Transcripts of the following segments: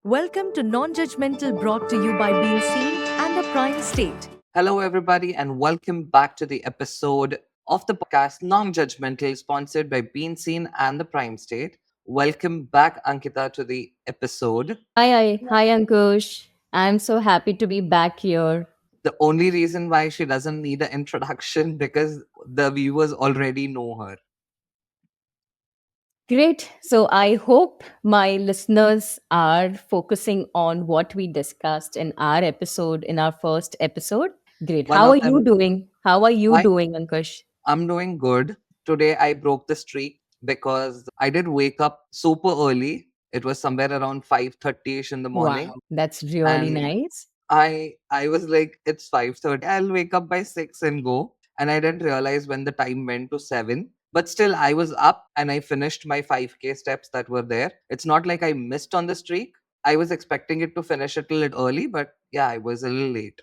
Welcome to Non Judgmental, brought to you by Being Seen and the Prime State. Hello, everybody, and welcome back to the episode of the podcast Non Judgmental, sponsored by Bean Scene and the Prime State. Welcome back, Ankita, to the episode. Hi, Ankush. I'm so happy to be back here. The only reason why she doesn't need an introduction because the viewers already know her. Great. So I hope my listeners are focusing on what we discussed in our first episode. Great. One How of are you them, doing? How are you I, doing, Ankush? I'm doing good. Today, I broke the streak because I did wake up super early. It was somewhere around 5:30ish in the morning. Wow, that's really And nice. I was like, it's 5:30. I'll wake up by 6 and go. And I didn't realize when the time went to 7. But still, I was up and I finished my 5K steps that were there. It's not like I missed on the streak. I was expecting it to finish it a little early, but yeah, I was a little late.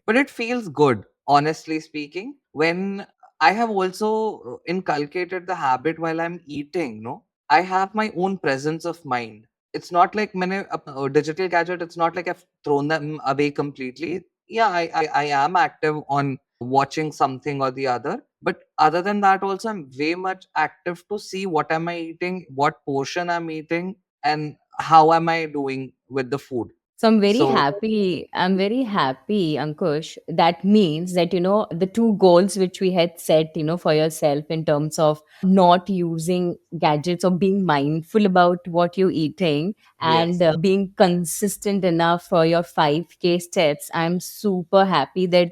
But it feels good, honestly speaking, when I have also inculcated the habit while I'm eating, no? I have my own presence of mind. It's not like many digital gadget, it's not like I've thrown them away completely. Yeah, I am active on watching something or the other. But other than that, also, I'm way much active to see what am I eating, what portion I'm eating, and how am I doing with the food. So I'm very So, happy. I'm very happy, Ankush. That means that, the two goals which we had set, for yourself in terms of not using gadgets or being mindful about what you're eating and yes, being consistent enough for your 5K steps. I'm super happy that,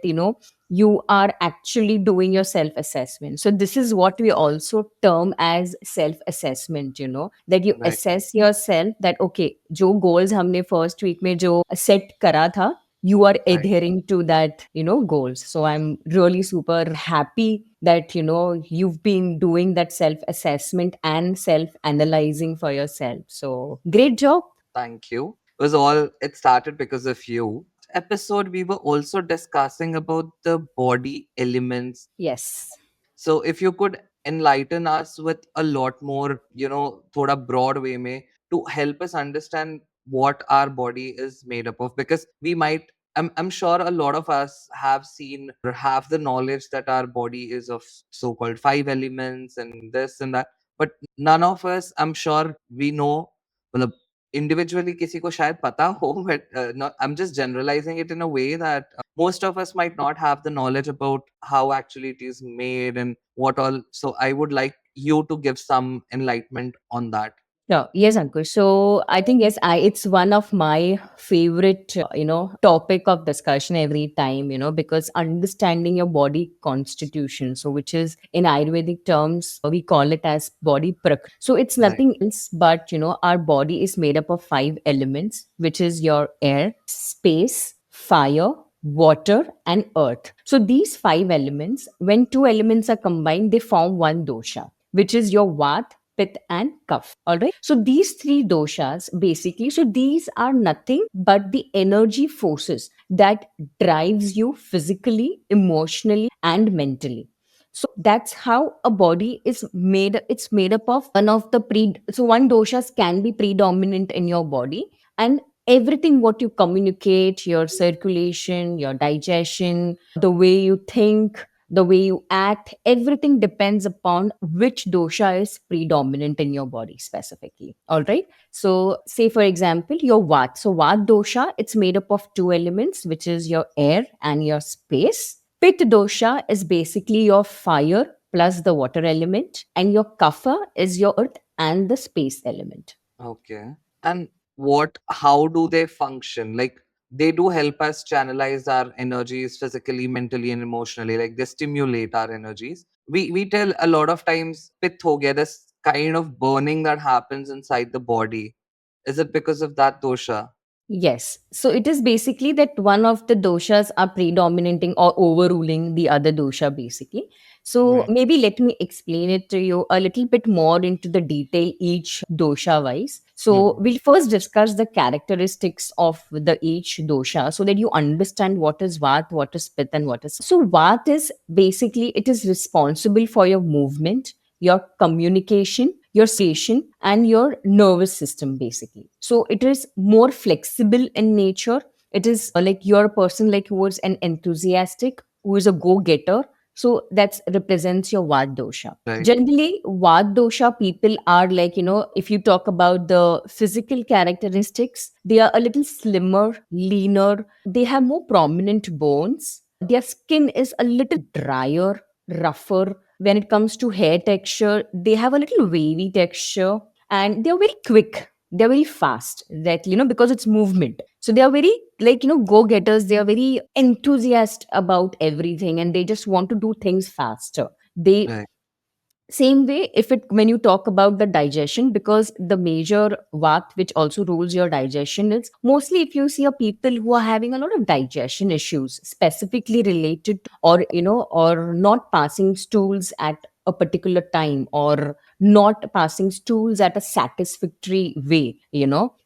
you are actually doing your self assessment. So this is what we also term as self assessment, that you right, assess yourself that okay, jo goals humne first week mein jo set kara tha, you are right. adhering to that, goals. So I'm really super happy that you've been doing that self assessment and self analyzing for yourself. So great job. Thank you. It started because of you. Episode we were also discussing about the body elements. Yes. So if you could enlighten us with a lot more, thoda broad way mein to help us understand what our body is made up of, because I'm sure a lot of us have seen or have the knowledge that our body is of so-called five elements and this and that, but none of us, I'm sure, we know. मतलब individually किसी को शायद पता हो, but not, I'm just generalizing it in a way that most of us might not have the knowledge about how actually it is made and what all. So I would like you to give some enlightenment on that. Yeah, yes, Ankush. So I think yes, it's one of my favorite, topic of discussion every time, because understanding your body constitution, so which is in Ayurvedic terms, we call it as body prakriti. So it's Right. nothing else but our body is made up of five elements, which is your air, space, fire, water, and earth. So these five elements, when two elements are combined, they form one dosha, which is your Vat, Pitta, and Kapha. All right. So these three doshas basically, so these are nothing but the energy forces that drives you physically, emotionally, and mentally. So that's how a body is made. It's made up of one of the so one doshas can be predominant in your body, and everything what you communicate, your circulation, your digestion, the way you think, the way you act, everything depends upon which dosha is predominant in your body specifically. All right. So, say for example, your Vat. So, Vat dosha, it's made up of two elements, which is your air and your space. Pitta dosha is basically your fire plus the water element, and your Kapha is your earth and the space element. Okay. And how do they function? Like, they do help us channelize our energies physically, mentally, and emotionally. Like, they stimulate our energies. We tell a lot of times, pith ho gaya, this kind of burning that happens inside the body. Is it because of that dosha? Yes. So it is basically that one of the doshas are predominating or overruling the other dosha, basically. So Right. maybe let me explain it to you a little bit more into the detail, each dosha wise. So Mhm. we'll first discuss the characteristics of the each dosha so that you understand what is Vat, what is Pitta, and what is. So Vat is basically, it is responsible for your movement, your communication, your station, and your nervous system basically. So it is more flexible in nature. It is like you're a person like who is an enthusiastic, who is a go-getter. So that represents your Vata dosha. Right. Generally, Vata dosha people are like, if you talk about the physical characteristics, they are a little slimmer, leaner, they have more prominent bones, their skin is a little drier, rougher. When it comes to hair texture, they have a little wavy texture, and they're very quick. They're very fast, that, because it's movement. So they are very, like, go getters. They are very enthusiastic about everything, and they just want to do things faster. They Right. Same way, if it when you talk about the digestion, because the major vat which also rules your digestion is mostly, if you see a people who are having a lot of digestion issues specifically related or or not passing stools at a particular time, or not passing stools at a satisfactory way,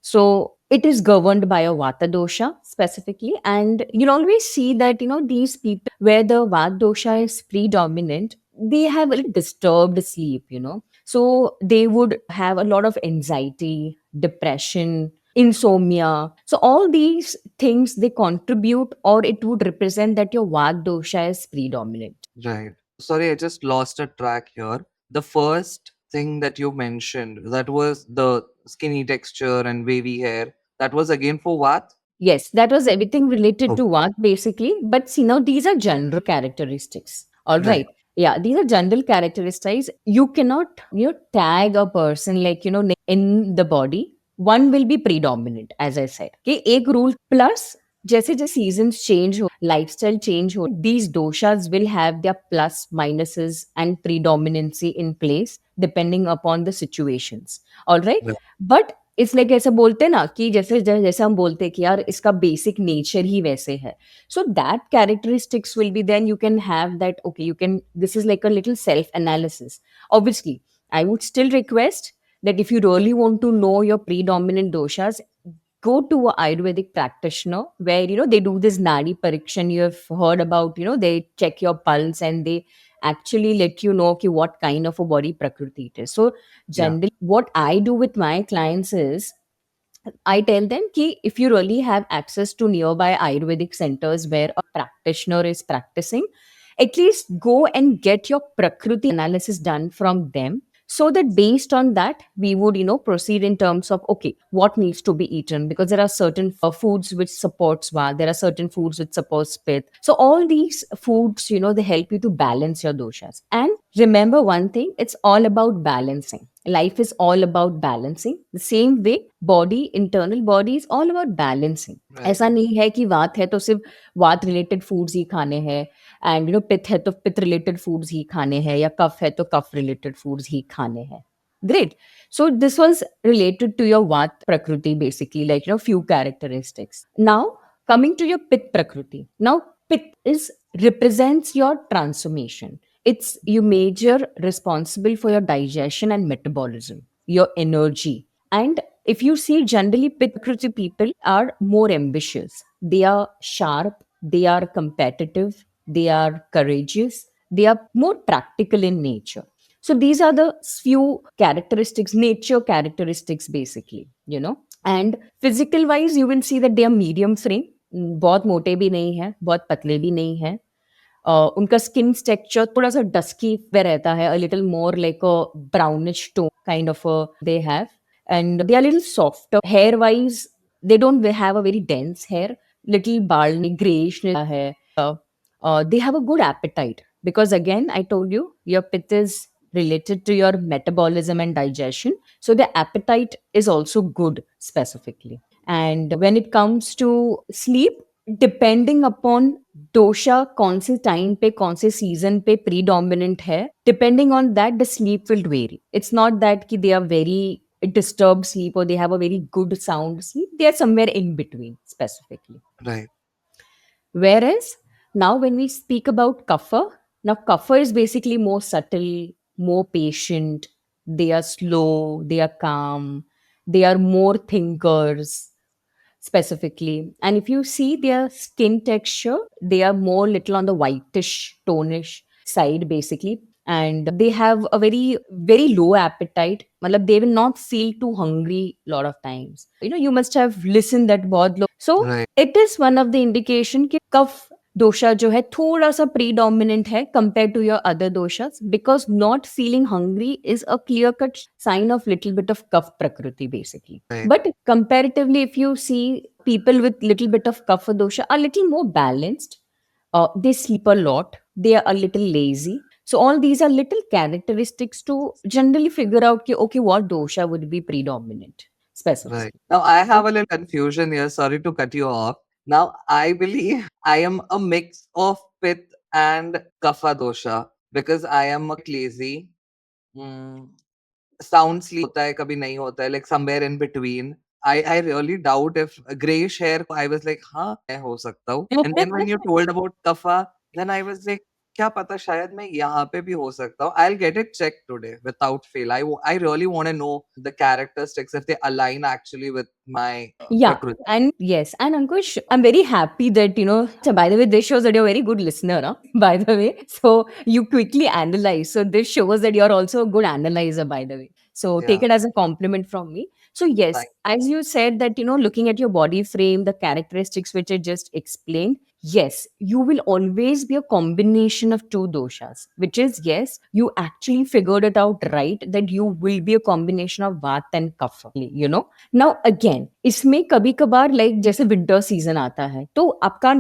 so it is governed by a vata dosha specifically. And you'll always see that these people where the vata dosha is predominant, they have a little disturbed sleep, so they would have a lot of anxiety, depression, insomnia. So all these things, they contribute, or it would represent that your vata dosha is predominant. Right. Sorry, I just lost a track here. The first thing that you mentioned, that was the skinny texture and wavy hair. That was again for what? Yes, that was everything related Oh, to what basically. But see, now these are general characteristics. All right. right. Yeah, these are general characteristics. You cannot, tag a person like, in the body. One will be predominant, as I said. Okay, एक rule plus जैसे जैसे seasons change, lifestyle change, these doshas will have their plus, minuses, and predominancy in place depending upon the situations. All right. Right. But it's like ऐसा बोलते हैं ना कि जैसे हम बोलते हैं कि यार इसका बेसिक नेचर ही वैसे है. So that characteristics will be, then you can have that, okay, you can, this is like a little self analysis. Obviously, I would still request that if you really want to know your predominant doshas, go to a Ayurvedic practitioner where they do this nadi parikshan. You have heard about, they check your pulse and they actually let you know ki what kind of a body prakriti it is. So Yeah. generally what I do with my clients is I tell them ki if you really have access to nearby Ayurvedic centers where a practitioner is practicing, at least go and get your prakriti analysis done from them, so that based on that we would proceed in terms of, okay, what needs to be eaten, because there are certain foods which supports va, there are certain foods which supports pith. So all these foods, they help you to balance your doshas. And remember one thing, it's all about balancing. Life is all about balancing. The same way, body, internal body is all about balancing. Right. ऐसा नहीं है कि वात है तो सिर्फ वात related foods ही खाने हैं, एंड पित्त है तो पित्त रिलेटेड फूड्स ही खाने हैं, या कफ है तो कफ रिलेटेड फूड्स ही खाने हैं. Great. So this was related to your vat prakriti basically, like few characteristics. Now coming to your pit prakriti. Now pit is represents your transformation. It's you major responsible for your digestion and metabolism, your energy. And if you see, generally pit prakriti people are more ambitious, they are sharp, they are competitive, they are courageous, they are more practical in nature. So these are the few characteristics, nature characteristics basically, and physical wise you will see that they are medium frame. बहुत मोटे भी नहीं है, बहुत पतले भी नहीं है. उनका स्किन टेक्सचर थोड़ा सा डस्की पे रहता है, a little more like a brownish tone kind of they have. And they are little soft hair wise, they don't have a very dense hair, little bald grayish है. They have a good appetite, because again I told you your pith is related to your metabolism and digestion, so the appetite is also good specifically. And when it comes to sleep, depending upon dosha कौन से time पे कौन से season पे predominant है, depending on that the sleep will vary. It's not that कि they are very disturbed sleep or they have a very good sound sleep. They are somewhere in between specifically. Right. Whereas now when we speak about kapha, now kapha is basically more subtle, more patient, they are slow, they are calm, they are more thinkers specifically. And if you see their skin texture, they are more little on the whitish tonish side basically. and they have a very low appetite. Matlab, they will not feel too hungry a lot of times. You must have listened that बहुत लोग. So Right. it is one of the indication कि कफ दोषा जो है थोड़ा सा predominant है compared to your other doshas, because not feeling hungry is a clear cut sign of little bit of kapha prakriti basically. Right. But comparatively, if you see, people with little bit of kapha dosha are little more balanced. They sleep a lot, they are a little lazy. So all these are little characteristics to generally figure out कि, okay, what dosha would be predominant Right. specifically. Now I have a little confusion here. Sorry to cut you off. Now I believe I am a mix of Pith and Kapha dosha because I am a lazy. Mm, sound sleep होता है कभी नहीं होता है, like somewhere in between. I really doubt if grayish hair. I was like हाँ मैं हो सकता हूँ. And then when you told about Kapha, then I was like क्या पता शायद मैं यहाँ पे भी हो सकता हूँ. I'll get it checked today without fail. I really want to know the characteristics if they align actually with my Yeah, Prakriti. and yes, and Ankush, I'm very happy that So by the way, this shows that you're a very good listener, huh? By the way, so you quickly analyze. So this shows that you're also a good analyzer, by the way. So take Yeah. it as a compliment from me. So yes, Thank as you said that looking at your body frame, the characteristics which I just explained, yes, you will always be a combination of two doshas, which is yes, you actually figured it out right that you will be a combination of Vata and Kapha. Now again इसमें कभी कभार like जैसे winter season आता है तो आपका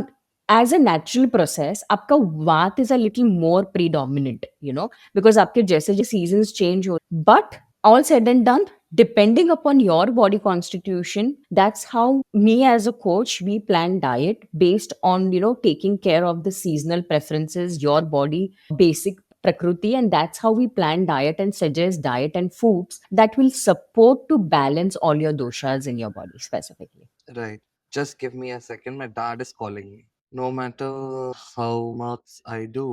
as a natural process आपका वात is a little more predominant because आपके जैसे जैसे सीजन चेंज हो but all said and done, depending upon your body constitution, that's how me as a coach we plan diet based on taking care of the seasonal preferences, your body basic prakriti, and that's how we plan diet and suggest diet and foods that will support to balance all your doshas in your body specifically. Right. Just give me a second. My dad is calling me. No matter how much I do.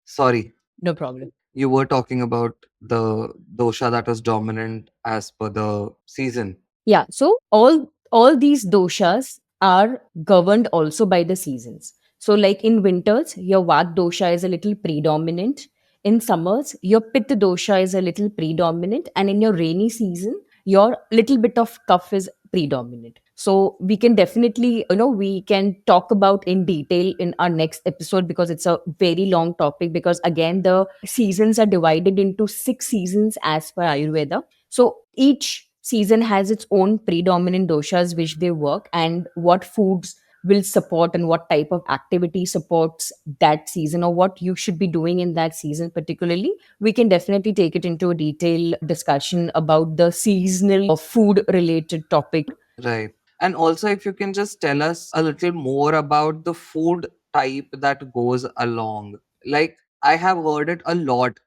Sorry, No problem. you were talking about the dosha that was dominant as per the season. Yeah, so all these doshas are governed also by the seasons. So like in winters, your Vat dosha is a little predominant. In summers, your Pitta dosha is a little predominant, and in your rainy season, your little bit of Kapha is predominant. So we can definitely, we can talk about in detail in our next episode because it's a very long topic. Because again, the seasons are divided into 6 seasons as per Ayurveda. So each season has its own predominant doshas which they work, and what foods will support and what type of activity supports that season, or what you should be doing in that season particularly. We can definitely take it into a detailed discussion about the seasonal food related topic. Right. And also, if you can just tell us a little more about the food type that goes along. Like, I have heard it a lot.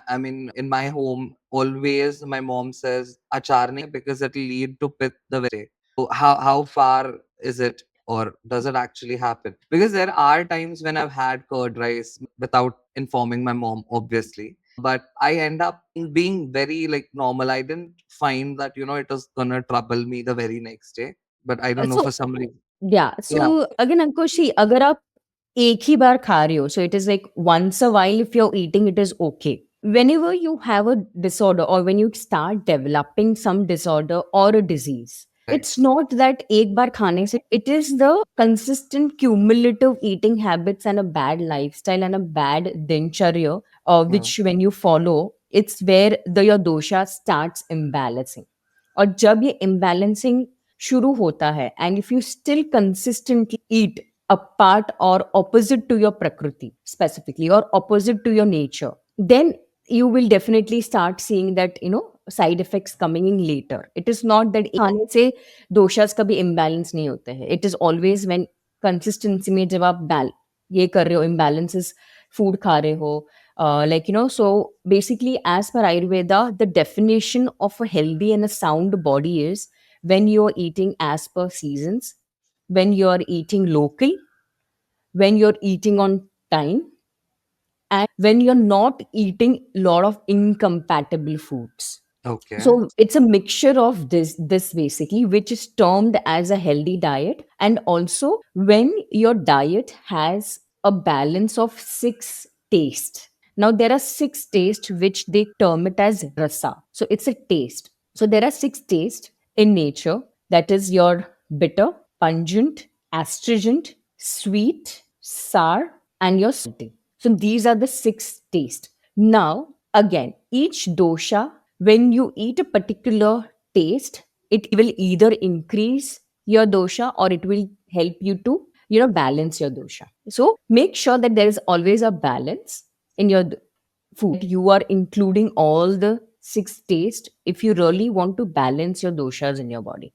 I mean, in my home, always my mom says, achar nahi because it'll lead to pit the way. So how far is it, or does it actually happen? Because there are times when I've had curd rice without informing my mom, obviously. But I end up being very like normal. I didn't find that, it was gonna trouble me the very next day. But I don't know So for some reason. yeah, Yeah. so again Ankush, see, अगर आप एक ही बार खा रहे हो, so it is like once a while if you're eating it is okay. Whenever you have a disorder or when you start developing some disorder or a disease, Right. it's not that एक बार खाने से, it is the consistent cumulative eating habits and a bad lifestyle and a bad dincharya which when you follow, it's where your dosha starts imbalancing. और जब ये imbalancing शुरू होता है and if you still consistently eat apart or opposite to your prakriti specifically or opposite to your nature, then you will definitely start seeing that side effects coming in later. It is not that खाने से doshas कभी imbalance नहीं होते हैं. It is always when consistency में जब आप ये कर रहे हो imbalances food खा रहे हो, so basically as per Ayurveda, the definition of a healthy and a sound body is when you're eating as per seasons, when you're eating local, when you're eating on time, and when you're not eating a lot of incompatible foods. Okay. So it's a mixture of this basically, which is termed as a healthy diet. And also when your diet has a balance of 6 tastes. Now there are six tastes which they term it as rasa. So it's a taste. So there are six tastes in nature, that is your bitter, pungent, astringent, sweet, sour, and your salty. So these are the six tastes. Now, again, each dosha, when you eat a particular taste, it will either increase your dosha or it will help you to, balance your dosha. So make sure that there is always a balance in your food. You are including all the six tastes if you really want to balance your doshas in your body.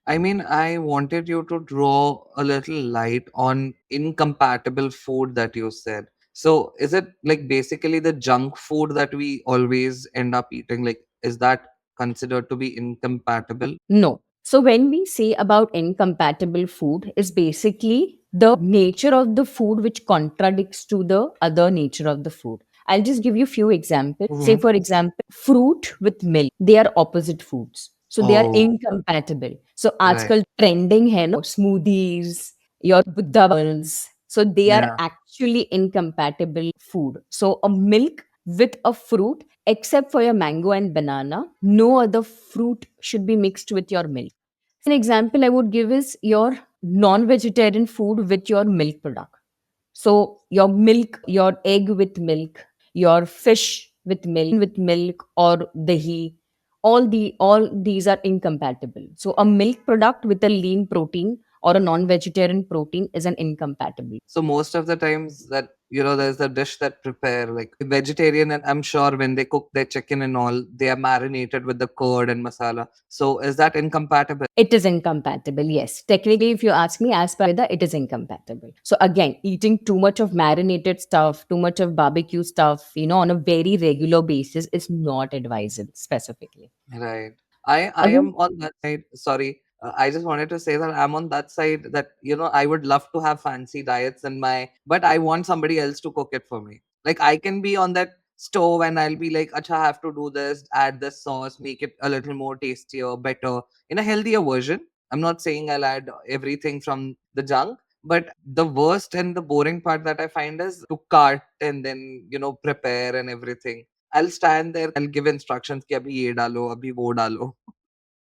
I mean, I wanted you to draw a little light on incompatible food that you said. So, is it like basically the junk food that we always end up eating? Like, is that considered to be incompatible? No. So when we say about incompatible food, is basically the nature of the food which contradicts to the other nature of the food. I'll just give you few examples. Say Mhm. for example, fruit with milk. They are opposite foods. So they are Oh, incompatible. So right. आजकल trending hai no smoothies, your Buddha balls. So they are Yeah. actually incompatible food. So a milk with a fruit, except for your mango and banana, no other fruit should be mixed with your milk. An example I would give is your non vegetarian food with your milk product. So, your milk, your egg with milk, your fish with milk or dahi, all these are incompatible. So, a milk product with a lean protein or a non vegetarian protein is an incompatible. So most of the times that there's a dish that prepare like vegetarian, and I'm sure when they cook their chicken and all, they are marinated with the curd and masala. So is that incompatible? It is incompatible, yes. Technically, if you ask me, as per Ayurveda, it is incompatible. So again, eating too much of marinated stuff, too much of barbecue stuff, on a very regular basis is not advisable specifically. Right. I Again, am on that side. Sorry. I just wanted to say that I'm on that side that I would love to have fancy diets in my, but I want somebody else to cook it for me. Like I can be on that stove and I'll be like, acha, I have to do this, add this sauce, make it a little more tastier, better, in a healthier version. I'm not saying I'll add everything from the junk, but the worst and the boring part that I find is to cut and then, prepare and everything. I'll stand there, I'll give instructions कि अभी ये डालो, अभी वो डालो.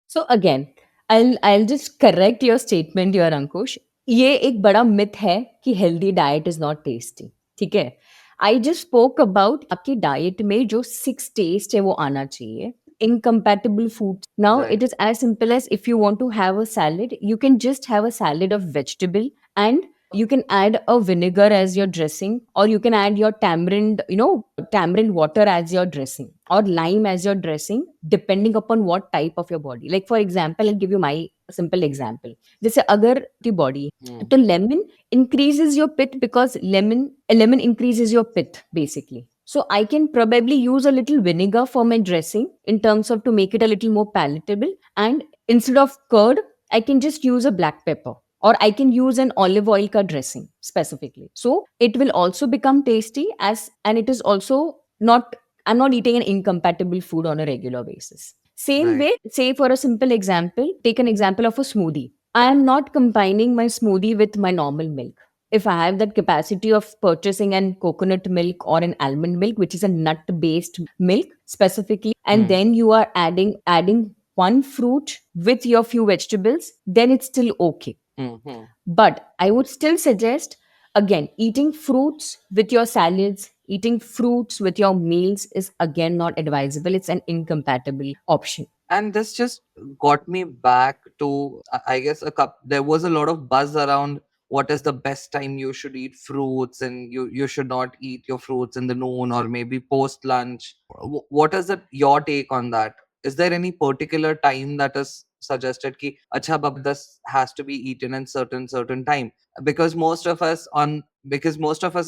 so again, I'll just correct your statement here, Ankush. ये एक बड़ा myth है कि healthy diet is not tasty. ठीक है? I just spoke about आपकी diet में जो six taste है वो आना चाहिए. Incompatible foods. Now Right. it is as simple as if you want to have a salad, you can just have a salad of vegetable and you can add a vinegar as your dressing, or you can add your tamarind water as your dressing, or lime as your dressing, depending upon what type of your body. Like for example, I'll give you my simple example. जैसे अगर the body, Hmm. तो lemon increases your pit because lemon increases your pit basically. So I can probably use a little vinegar for my dressing in terms of to make it a little more palatable, and instead of curd I can just use a black pepper, or I can use an olive oil ka dressing specifically. So it will also become tasty, and it is also not, I'm not eating an incompatible food on a regular basis. Same Right. way, say for a simple example, take an example of a smoothie. I am not combining my smoothie with my normal milk. If I have that capacity of purchasing an coconut milk or an almond milk, which is a nut based milk specifically, and Hmm. then you are adding one fruit with your few vegetables, then it's still okay. Hmm. Hmm. But I would still suggest, again, eating fruits with your salads, eating fruits with your meals is again not advisable. It's an incompatible option. And this just got me back to, I guess, there was a lot of buzz around what is the best time you should eat fruits, and you should not eat your fruits in the noon or maybe post lunch. What is your take on that? Is there any particular time that is suggested ki acha bab this has to be eaten in certain time? Because most of us are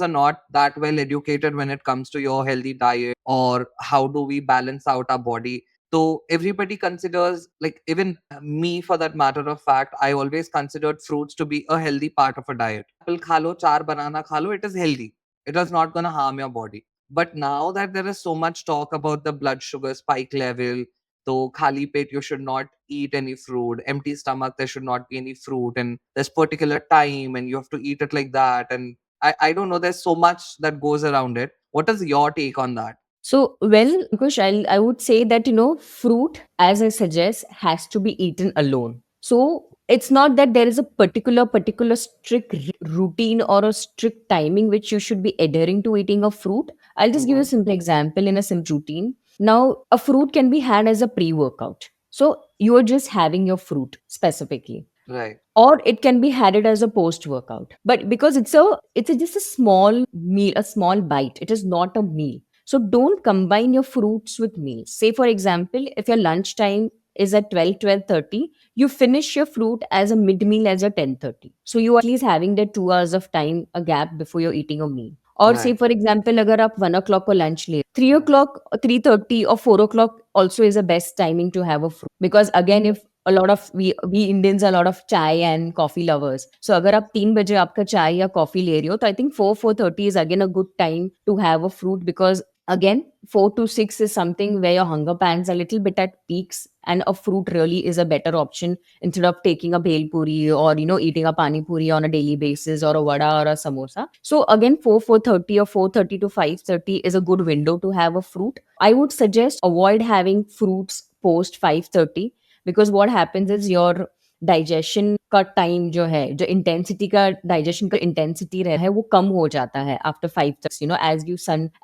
not that well educated when it comes to your healthy diet, or how do we balance out our body. So everybody considers, like even me for that matter of fact, I always considered fruits to be a healthy part of a diet. Apple kha lo, char banana kha lo, it is healthy. It is not going to harm your body. But now that there is so much talk about the blood sugar spike level, so khali pet you should not eat any fruit. Empty stomach there should not be any fruit, and there's particular time and you have to eat it like that. And I don't know. There's so much that goes around it. What is your take on that? So, well, Ankush, I would say that, fruit, as I suggest, has to be eaten alone. So, it's not that there is a particular strict routine or a strict timing which you should be adhering to eating a fruit. I'll just give you a Mhm. simple example in a simple routine. Now, a fruit can be had as a pre-workout. So, you are just having your fruit specifically, Right. or it can be had it as a post workout, but because just a small meal, a small bite, it is not a meal. So don't combine your fruits with meals. Say for example, if your lunch time is at 12:30, you finish your fruit as a mid meal as a 10:30, so you at least having that 2 hours of time, a gap before you're eating a meal. Or say Right. for example, agar aap 1 o'clock ko lunch le, 3 o'clock, 3:30 or 4 o'clock also is the best timing to have a fruit, because again, if a lot of we Indians are a lot of chai and coffee lovers. So अगर आप 3 बजे आपका चाय या coffee ले रही हो, तो I think 4:30 is again a good time to have a fruit, because again 4 to 6 is something where your hunger pangs are a little bit at peaks, and a fruit really is a better option instead of taking a bhel puri or eating a pani puri on a daily basis, or a vada or a samosa. So again 4:30 or 4:30 to 5:30 is a good window to have a fruit. I would suggest avoid having fruits post 5:30, because what happens is your digestion का time जो है, जो intensity का digestion का intensity रहा है, वो कम हो जाता है आफ्टर 5 तक,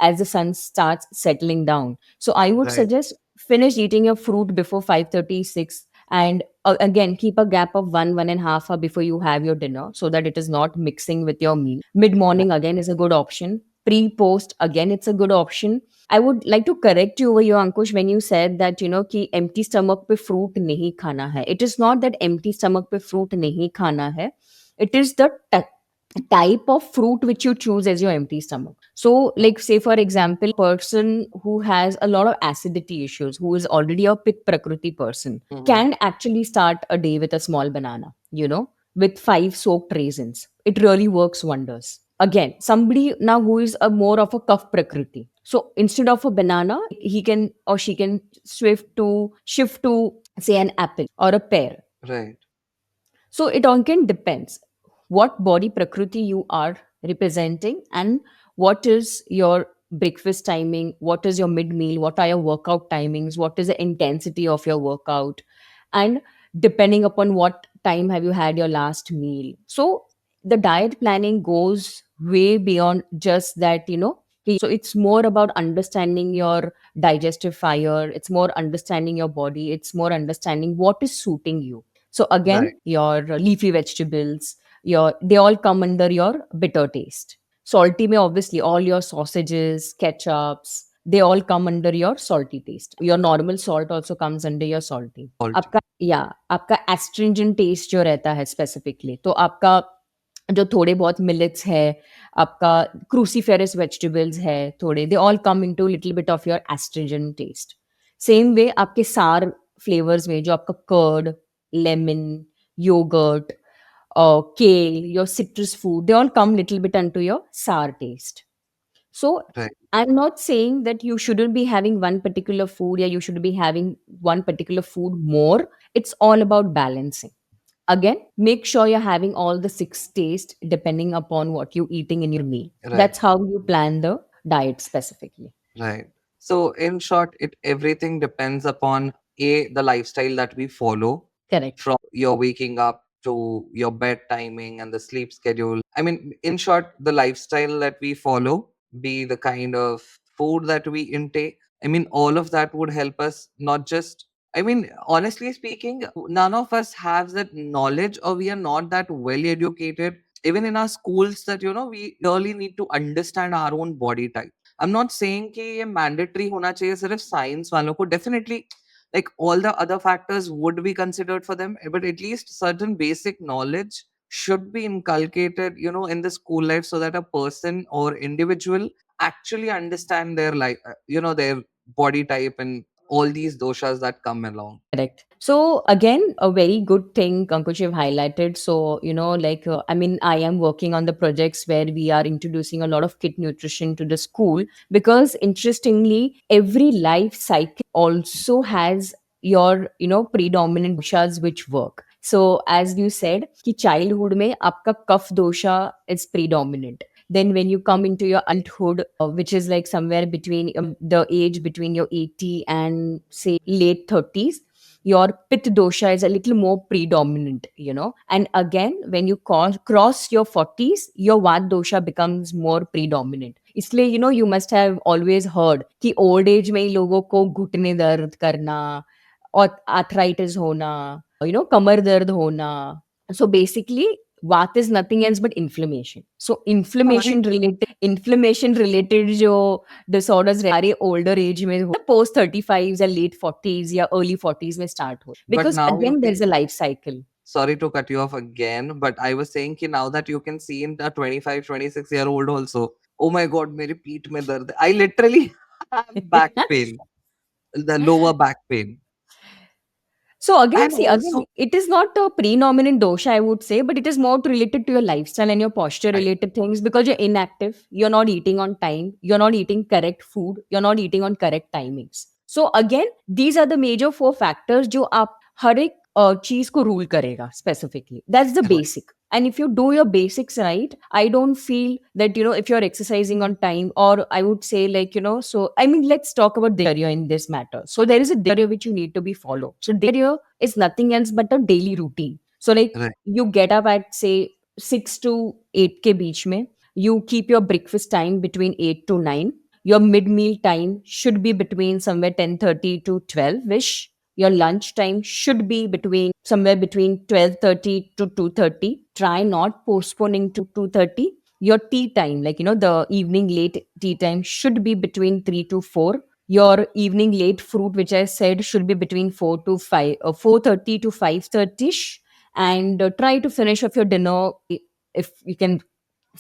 as the sun starts settling down. So I would Right. Suggest finish eating your fruit before 5:36, and again keep a gap of 1.5 hour before you have your dinner, so that it is not mixing with your meal. Mid Right. morning again is a good option. Pre post again, it's a good option. I would like to correct you over here, Ankush, when you said that, कि empty stomach पे fruit नहीं खाना है. It is not that empty stomach पे fruit नहीं खाना है. It is the type of fruit which you choose as your empty stomach. So, like, say for example, person who has a lot of acidity issues, who is already a pit prakriti person, Mhm. can actually start a day with a small banana, with 5 soaked raisins. It really works wonders. Again, somebody now who is a more of a kaf prakriti. So instead of a banana, he can or she can shift to say an apple or a pear. Right. So it all can depends what body prakriti you are representing, and what is your breakfast timing, what is your mid meal, what are your workout timings, what is the intensity of your workout, and depending upon what time have you had your last meal. So the diet planning goes way beyond just that, so it's more about understanding your digestive fire, it's more understanding your body, it's more understanding what is suiting you. So Right. again, your leafy vegetables, they all come under your bitter taste. Salty may obviously all your sausages, ketchups, they all come under your salty taste. Your normal salt also comes under your salty. Faulty. आपका आपका astringent taste जो रहता है specifically, तो आपका जो थोड़े बहुत मिलेट्स है, आपका क्रूसीफेरस वेजिटेबल्स है थोड़े, they all come into little bit of your astringent taste. Same way आपके सार फ्लेवर्स में जो आपका curd, lemon, yogurt, kale, your citrus food, they all come little bit into your sour taste. So Right. I'm not saying that you shouldn't be having one particular food, yeah, you should be having one particular food more. It's all about balancing. Again, make sure you're having all the 6 tastes depending upon what you're eating in your meal. Right. That's how you plan the diet specifically. Right. So in short, it everything depends upon the lifestyle that we follow, Correct. from your waking up to your bed timing and the sleep schedule. I mean, in short, the lifestyle that we follow, be the kind of food that we intake. I mean, all of that would help us not just. I mean, honestly speaking, none of us has that knowledge, or we are not that well educated. Even in our schools, that we really need to understand our own body type. I am not saying कि ये mandatory होना चाहिए सिर्फ science वालों को. Definitely, like all the other factors would be considered for them, but at least certain basic knowledge should be inculcated, in the school life, so that a person or individual actually understand their life, their body type and all these doshas that come along. Correct. So again, a very good thing, Ankush, you've highlighted. So, I mean, I am working on the projects where we are introducing a lot of kid nutrition to the school, because interestingly, every life cycle also has your, predominant doshas which work. So as you said, कि childhood में आपका कफ dosha is predominant. Then when you come into your adulthood, which is like somewhere between the age between your 80 and say late 30s, your pitta dosha is a little more predominant, and again when you cross your 40s, your vat dosha becomes more predominant. इसलिए you must have always heard कि old age में ही लोगों को घुटने दर्द करना और arthritis होना, कमर दर्द होना. So basically वात is nothing else but inflammation. So Sorry. inflammation related जो disorders हमारे older age में हो, post 35 या late 40s या early 40s में start हो, But because now you again there is can, a life cycle. sorry to cut you off again, but I was saying कि now that you can see in a 25, 26-year-old also, oh my god, मेरी पीठ में दर्द है. I literally have back pain, the lower back pain. So again, And see, again, also, it is not a predominant dosha, I would say, but it is more related to your lifestyle and your posture right, related things, because you're inactive, you're not eating on time, you're not eating correct food, you're not eating on correct timings. So again, these are the major four factors जो आप हर एक चीज को rule करेगा specifically. That's the right, basic. And if you do your basics right, I don't feel that, if you're exercising on time, or I would say like, so I mean, let's talk about the area in this matter. So there is a area which you need to be followed. So area is nothing else but a daily routine. So like right, you get up at say 6 to 8 ke beech mein, you keep your breakfast time between 8 to 9. Your mid meal time should be between somewhere 10:30 to 12ish. Your lunch time should be between somewhere between 12:30 to 2:30. Try not postponing to 2:30. Your tea time, like the evening late tea time, should be between 3 to 4. Your evening late fruit, which I said, should be between 4 to 5, 4:30 to 5:30, and try to finish off your dinner if you can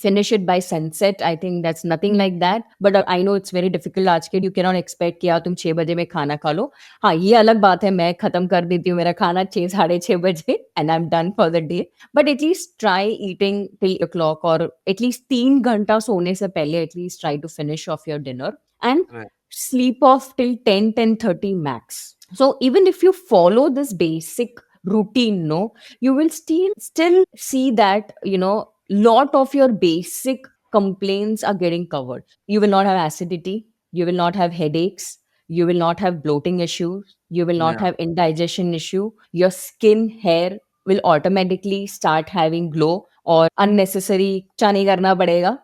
finish it by sunset. I think that's nothing like that, but I know it's very difficult आज के, you cannot expect कि यार तुम 6 बजे में खाना खा लो. हाँ, ये अलग बात है, मैं खत्म कर देती हूँ मेरा खाना 6 साढ़े 6 बजे and I'm done for the day. But at least try eating till o'clock, or at least 3 घंटा सोने से पहले at least try to finish off your dinner, and right, sleep off till 10:30 max. So even if you follow this basic routine, no, you will still see that, lot of your basic complaints are getting covered. You will not have acidity, you will not have headaches, you will not have bloating issues, you will not yeah, have indigestion issue. Your skin, hair will automatically start having glow, or unnecessary chani karna padega,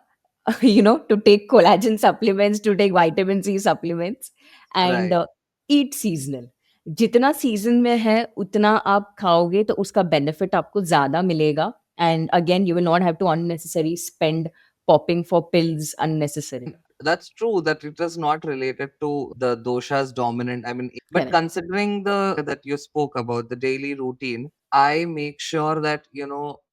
to take collagen supplements, to take vitamin C supplements, and right. eat seasonal. जितना season में है उतना आप खाओगे तो उसका benefit आपको ज्यादा मिलेगा, and again you will not have to unnecessarily spend popping for pills unnecessarily. That's true that it is not related to the dosha's dominant. I mean, but Correct. considering the that you spoke about the daily routine, I make sure that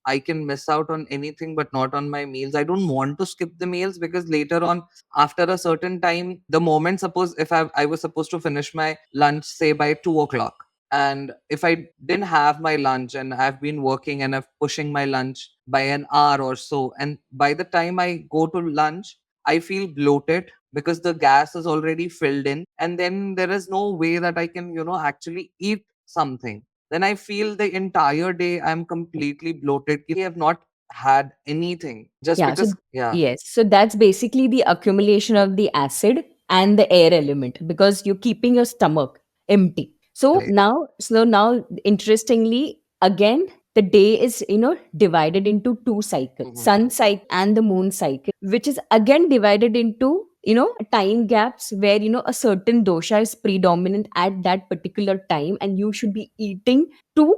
I can miss out on anything but not on my meals. I don't want to skip the meals because later on, after a certain time, the moment, suppose if I was supposed to finish my lunch say by 2 o'clock, and if I didn't have my lunch and I've been working and I'm pushing my lunch by an hour or so, and by the time I go to lunch, I feel bloated because the gas is already filled in, and then there is no way that I can, actually eat something. Then I feel the entire day I'm completely bloated. I have not had anything just Yeah, so because, yeah, yes, so that's basically the accumulation of the acid and the air element, because you're keeping your stomach empty. So right. now, interestingly, again, the day is divided into two cycles: Mhm. sun cycle and the moon cycle, which is again divided into time gaps where a certain dosha is predominant at that particular time, and you should be eating to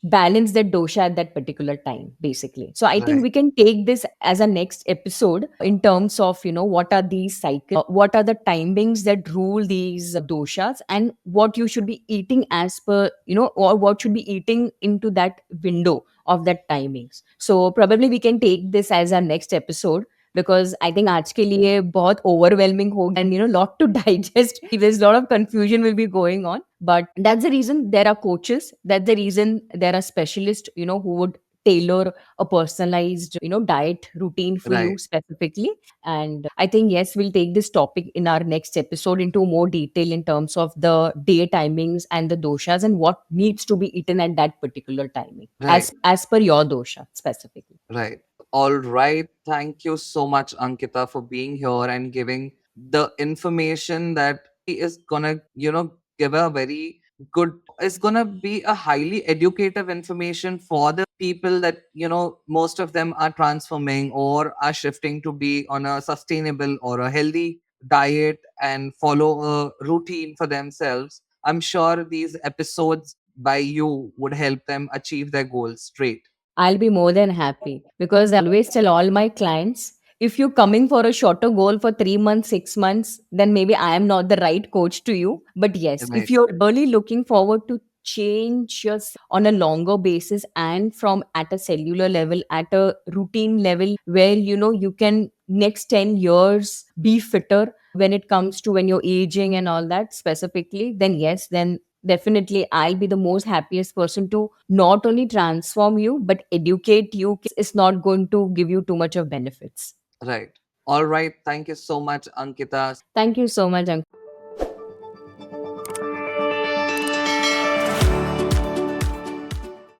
balance that dosha at that particular time, basically. So I think Right. we can take this as a next episode in terms of what are these cycles, what are the timings that rule these doshas, and what you should be eating as per or what should be eating into that window of that timings. So probably we can take this as our next episode, because I think आज के लिए बहुत overwhelming हो, and lot to digest. There's a lot of confusion will be going on, but that's the reason there are coaches. That's the reason there are specialists, who would tailor a personalized, diet routine for Right. you specifically. And I think yes, we'll take this topic in our next episode into more detail in terms of the day timings and the doshas and what needs to be eaten at that particular timing Right. as per your dosha specifically. Right. All right. Thank you so much, Ankita, for being here and giving the information that is gonna, give a very good, is gonna be a highly educative information for the people that, most of them are transforming or are shifting to be on a sustainable or a healthy diet and follow a routine for themselves. I'm sure these episodes by you would help them achieve their goals straight. I'll be more than happy because I always tell all my clients, if you're coming for a shorter goal for 3 months, 6 months, then maybe I am not the right coach to you. But yes, if Right. you're really looking forward to change your on a longer basis and from at a cellular level, at a routine level, where you can next 10 years be fitter when it comes to when you're aging and all that specifically, then yes, then definitely I'll be the most happiest person to not only transform you but educate you. It's not going to give you too much of benefits. Right. All right. Thank you so much, Ankita. Thank you so much, Ankush.